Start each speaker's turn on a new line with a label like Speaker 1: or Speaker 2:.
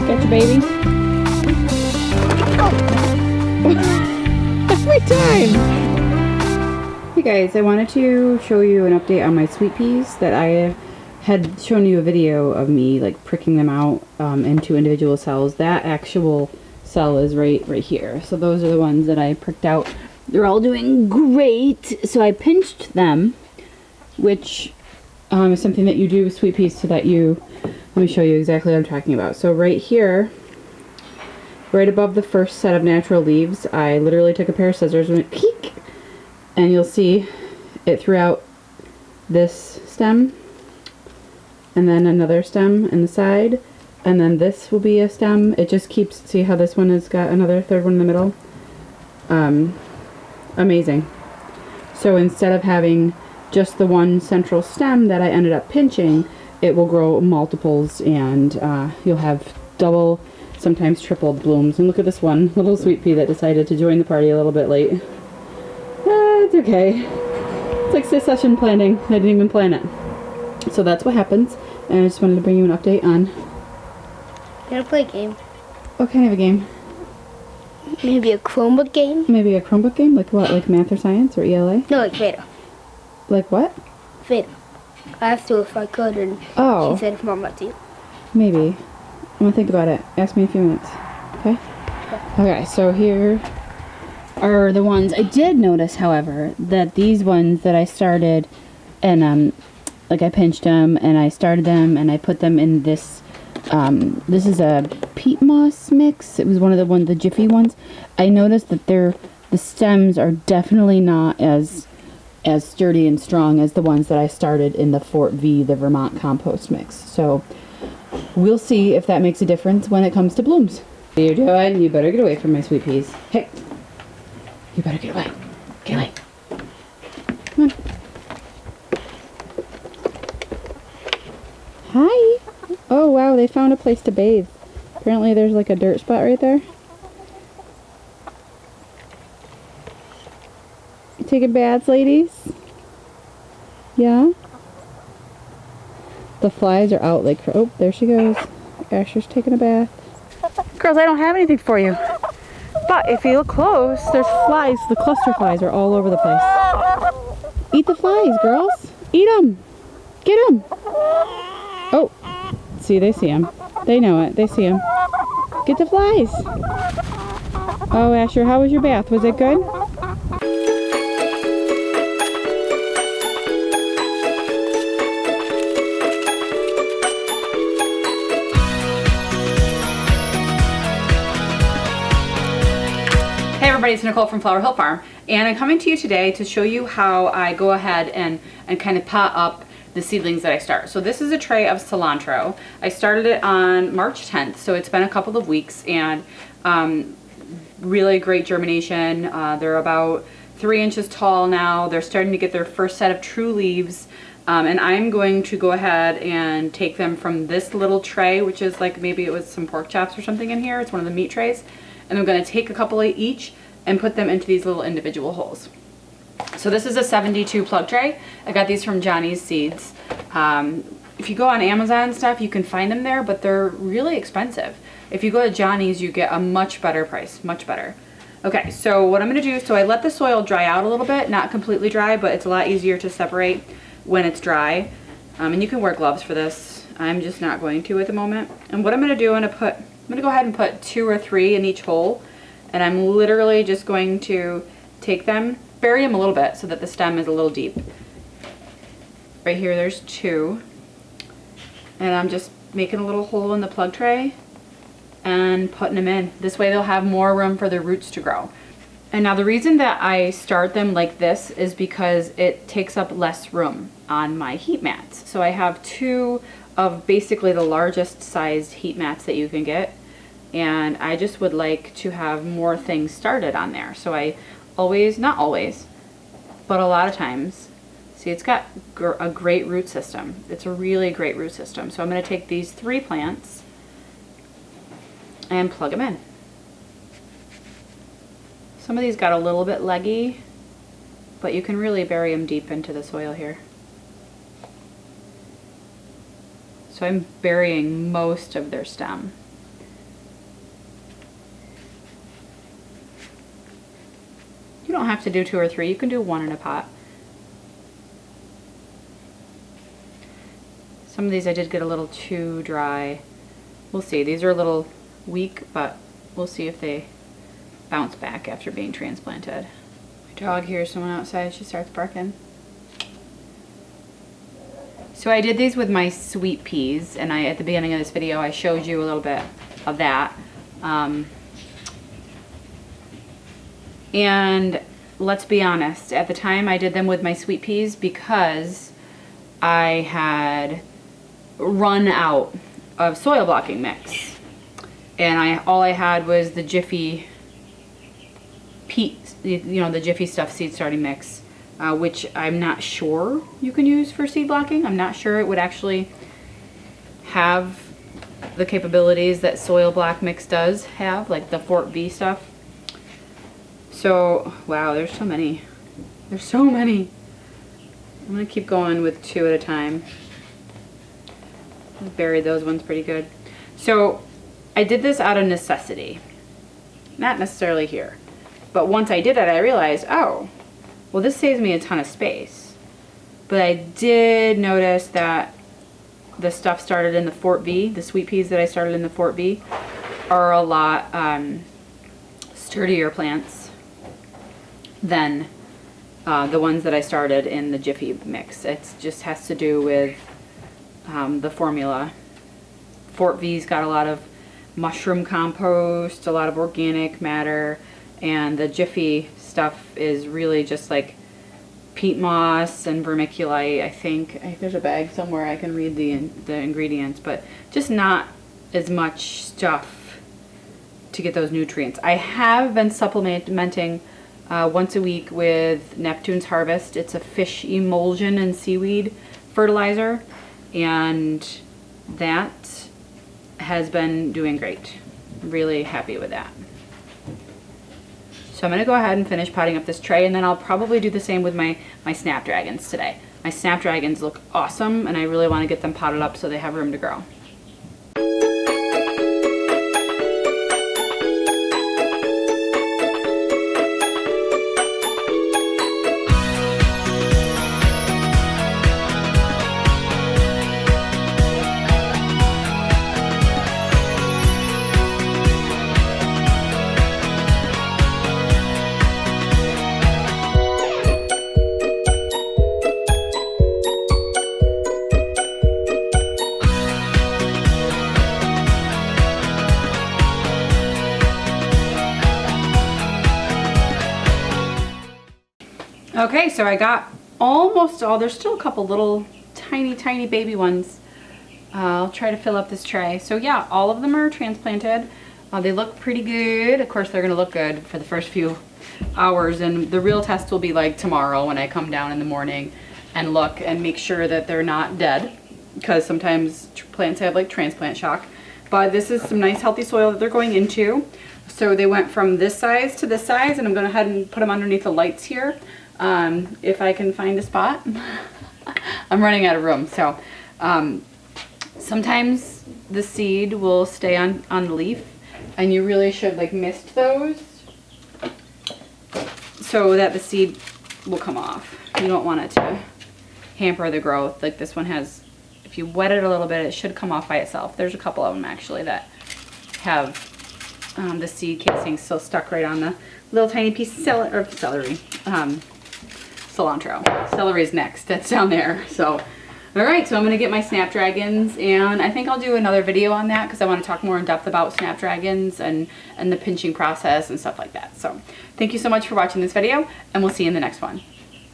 Speaker 1: Got your baby? Every time! Hey guys, I wanted to show you an update on my sweet peas that I had shown you a video of me like pricking them out into individual cells. That actual cell is right here. So those are the ones that I pricked out. They're all doing great. So I pinched them, which is something that you do with sweet peas so that you, let me show you exactly what I'm talking about. So right here, right above the first set of natural leaves, I literally took a pair of scissors and went peek, and you'll see it threw out this stem, and then another stem in the side, and then this will be a stem. It just keeps, see how this one has got another third one in the middle? Amazing. So instead of having just the one central stem that I ended up pinching, it will grow multiples, and you'll have double, sometimes triple blooms. And look at this one little sweet pea that decided to join the party a little bit late. It's okay. It's like succession planting. I didn't even plan it. So that's what happens, and I just wanted to bring you an update on.
Speaker 2: You wanna play a game?
Speaker 1: What kind of a game?
Speaker 2: Maybe a Chromebook game?
Speaker 1: Maybe a Chromebook game? Like what? Like math or science or ELA?
Speaker 2: No, like Veda.
Speaker 1: Like what?
Speaker 2: Veda. I asked her if I could, and she said if Mom let you.
Speaker 1: Maybe. I'm gonna think about it. Ask me in a few minutes. Okay? Okay, so here are the ones. I did notice, however, that these ones that I started, and like I pinched them and I started them and I put them in this, this is a peat moss mix. It was one of the Jiffy ones. I noticed that the stems are definitely not as sturdy and strong as the ones that I started in the Fort V, the Vermont compost mix. So we'll see if that makes a difference when it comes to blooms. What are you doing? You better get away from my sweet peas. Hey, you better get away. Get away. Come on. Hi. Oh wow, they found a place to bathe. Apparently there's like a dirt spot right there. You taking baths, ladies? Yeah? The flies are out like, oh, there she goes. Asher's taking a bath. Girls, I don't have anything for you. But if you look close, there's flies. The cluster flies are all over the place. Eat the flies, girls. Eat them. Get them. Oh, see, they see them. They know it. They see them. Get the flies. Oh, Asher, how was your bath? Was it good?
Speaker 3: Hey everybody, it's Nicole from Flower Hill Farm, and I'm coming to you today to show you how I go ahead and kind of pot up the seedlings that I start. So this is a tray of cilantro. I started it on March 10th, so it's been a couple of weeks, and really great germination. They're about 3 inches tall now. They're starting to get their first set of true leaves, and I'm going to go ahead and take them from this little tray, which is like maybe it was some pork chops or something in here. It's one of the meat trays. And I'm going to take a couple of each and put them into these little individual holes. So this is a 72 plug tray. I got these from Johnny's Seeds. If you go on Amazon and stuff, you can find them there, but they're really expensive. If you go to Johnny's, you get a much better price, much better. Okay, so what I'm going to do, so I let the soil dry out a little bit, not completely dry, but it's a lot easier to separate when it's dry. And you can wear gloves for this. I'm just not going to at the moment. And what I'm going to do, I'm going to go ahead and put 2 or 3 in each hole, and I'm literally just going to take them, bury them a little bit so that the stem is a little deep. Right here there's 2, and I'm just making a little hole in the plug tray and putting them in. This way they'll have more room for their roots to grow. And now the reason that I start them like this is because it takes up less room on my heat mats. So I have 2 of basically the largest sized heat mats that you can get, and I just would like to have more things started on there. So I always, not always, but a lot of times, see, it's got a great root system. It's a really great root system. So I'm going to take these 3 plants and plug them in. Some of these got a little bit leggy, but you can really bury them deep into the soil here. So I'm burying most of their stem. don't have to do 2 or 3. You can do 1 in a pot. Some of these I did get a little too dry. We'll see. These are a little weak, but we'll see if they bounce back after being transplanted. My dog hears someone outside. She starts barking. So I did these with my sweet peas, and at the beginning of this video I showed you a little bit of that. And let's be honest, at the time I did them with my sweet peas because I had run out of soil blocking mix, and all I had was the Jiffy the Jiffy Stuff seed starting mix, which I'm not sure you can use for seed blocking. I'm not sure it would actually have the capabilities that soil block mix does have, like the Fort V stuff. So wow, there's so many. There's so many. I'm gonna keep going with 2 at a time. I buried those ones pretty good. So I did this out of necessity. Not necessarily here. But once I did it, I realized, oh, well, this saves me a ton of space. But I did notice that the stuff started in the Fort V, the sweet peas that I started in the Fort V, are a lot sturdier plants than the ones that I started in the Jiffy mix. It just has to do with the formula. Fort V's got a lot of mushroom compost, a lot of organic matter, and the Jiffy stuff is really just like peat moss and vermiculite. I think there's a bag somewhere I can read the ingredients, but just not as much stuff to get those nutrients. I have been supplementing once a week with Neptune's Harvest. It's a fish emulsion and seaweed fertilizer, and that has been doing great. Really happy with that. So I'm going to go ahead and finish potting up this tray, and then I'll probably do the same with my snapdragons today. My snapdragons look awesome, and I really want to get them potted up so they have room to grow. Okay, so I got almost all. There's still a couple little tiny baby ones. I'll try to fill up this tray. So yeah, all of them are transplanted. They look pretty good. Of course, they're gonna look good for the first few hours, and the real test will be like tomorrow when I come down in the morning and look and make sure that they're not dead, because sometimes plants have like transplant shock. But this is some nice healthy soil that they're going into. So they went from this size to this size, and I'm going to head and put them underneath the lights here. If I can find a spot. I'm running out of room. So sometimes the seed will stay on the leaf, and you really should like mist those so that the seed will come off. You don't want it to hamper the growth. Like this one has, if you wet it a little bit, it should come off by itself. There's a couple of them actually that have the seed casing still stuck right on the little tiny piece of celery. Cilantro. Celery's next. That's down there. So, all right. So I'm going to get my snapdragons, and I think I'll do another video on that because I want to talk more in depth about snapdragons and the pinching process and stuff like that. So thank you so much for watching this video, and we'll see you in the next one.